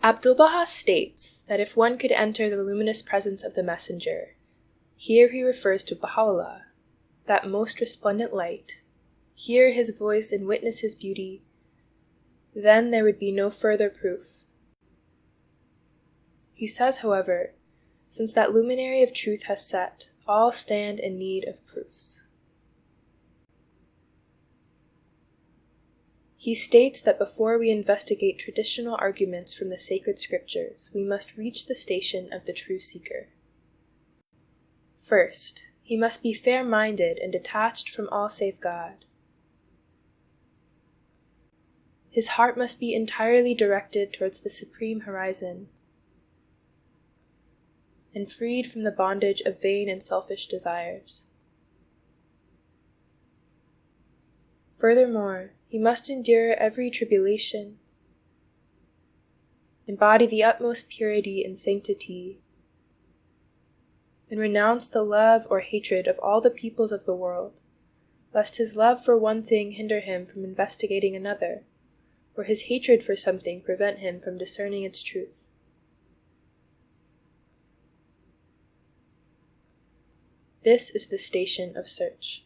Abdu'l-Baha states that if one could enter the luminous presence of the messenger, here he refers to Baha'u'llah, that most resplendent light, hear his voice and witness his beauty, then there would be no further proof. He says, however, since that luminary of truth has set, all stand in need of proofs. He states that before we investigate traditional arguments from the sacred scriptures, we must reach the station of the true seeker. First, he must be fair-minded and detached from all save God. His heart must be entirely directed towards the supreme horizon, and freed from the bondage of vain and selfish desires. Furthermore, he must endure every tribulation, embody the utmost purity and sanctity, and renounce the love or hatred of all the peoples of the world, lest his love for one thing hinder him from investigating another, or his hatred for something prevent him from discerning its truth. This is the station of search.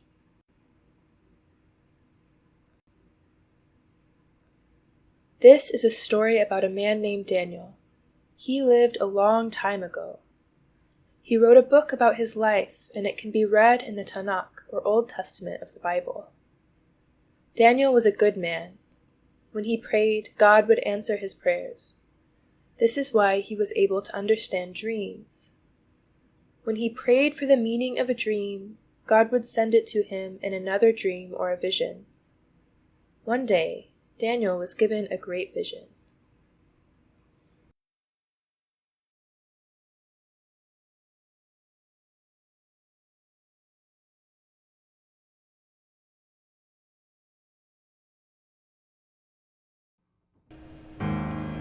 This is a story about a man named Daniel. He lived a long time ago. He wrote a book about his life, and it can be read in the Tanakh, or Old Testament of the Bible. Daniel was a good man. When he prayed, God would answer his prayers. This is why he was able to understand dreams. When he prayed for the meaning of a dream, God would send it to him in another dream or a vision. One day, Daniel was given a great vision.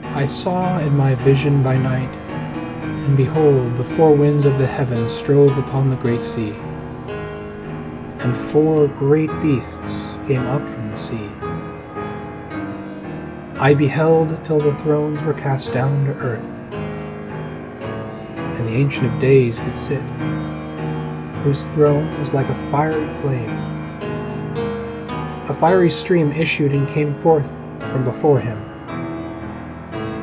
I saw in my vision by night, and behold, the four winds of the heaven strove upon the great sea. And four great beasts came up from the sea. I beheld till the thrones were cast down to earth, and the Ancient of Days did sit, whose throne was like a fiery flame. A fiery stream issued and came forth from before him.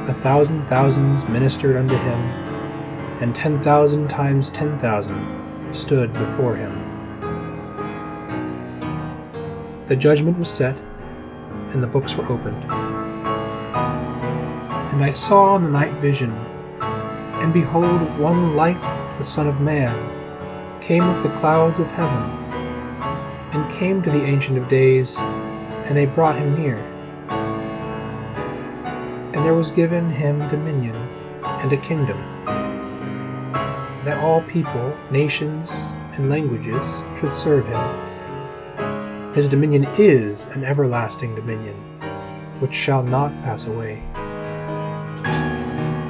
1,000 thousands ministered unto him, and 10,000 times 10,000 stood before him. The judgment was set, and the books were opened. And I saw in the night vision, and behold, one like the Son of Man came with the clouds of heaven, and came to the Ancient of Days, and they brought him near. And there was given him dominion and a kingdom, that all people, nations, and languages should serve him. His dominion is an everlasting dominion, which shall not pass away.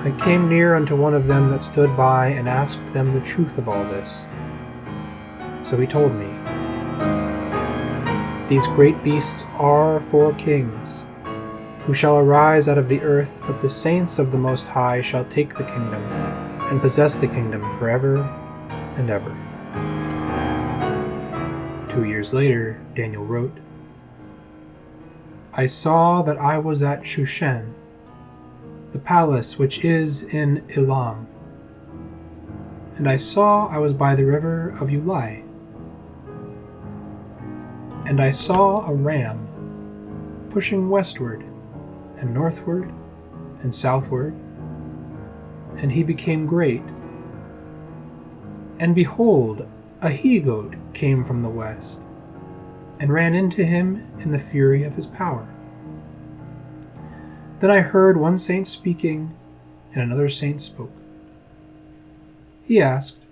I came near unto one of them that stood by, and asked them the truth of all this. So he told me, These great beasts are four kings, who shall arise out of the earth, but the saints of the Most High shall take the kingdom, and possess the kingdom forever and ever. 2 years later, Daniel wrote, I saw that I was at Shushan, the palace which is in Elam, and I saw I was by the river of Ulai, and I saw a ram pushing westward and northward and southward, and he became great. And behold, a he-goat came from the west, and ran into him in the fury of his power. Then I heard one saint speaking, and another saint spoke. He asked,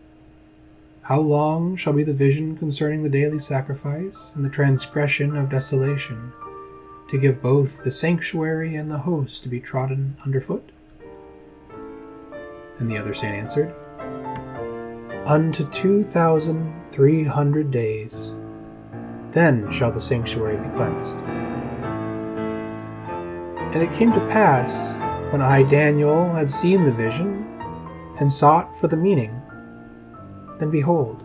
How long shall be the vision concerning the daily sacrifice and the transgression of desolation, to give both the sanctuary and the host to be trodden underfoot? And the other saint answered, Unto 2,300 days, then shall the sanctuary be cleansed. And it came to pass, when I, Daniel, had seen the vision, and sought for the meaning, then behold,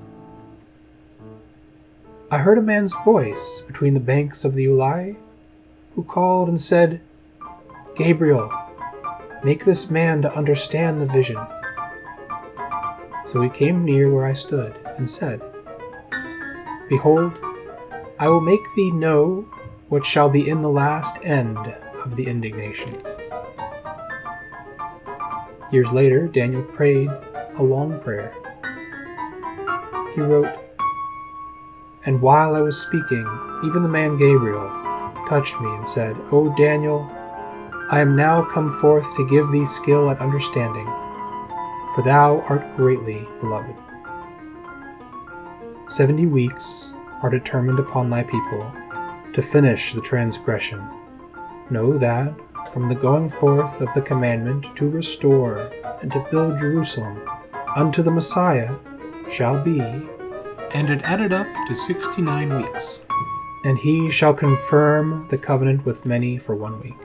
I heard a man's voice between the banks of the Ulai, who called and said, Gabriel, make this man to understand the vision. So he came near where I stood, and said, Behold, I will make thee know what shall be in the last end of the indignation. Years later, Daniel prayed a long prayer. He wrote, And while I was speaking, even the man Gabriel touched me and said, O Daniel, I am now come forth to give thee skill at understanding, for thou art greatly beloved. 70 weeks are determined upon thy people to finish the transgression. Know that, from the going forth of the commandment to restore and to build Jerusalem unto the Messiah shall be, and it added up to 69 weeks. And he shall confirm the covenant with many for 1 week.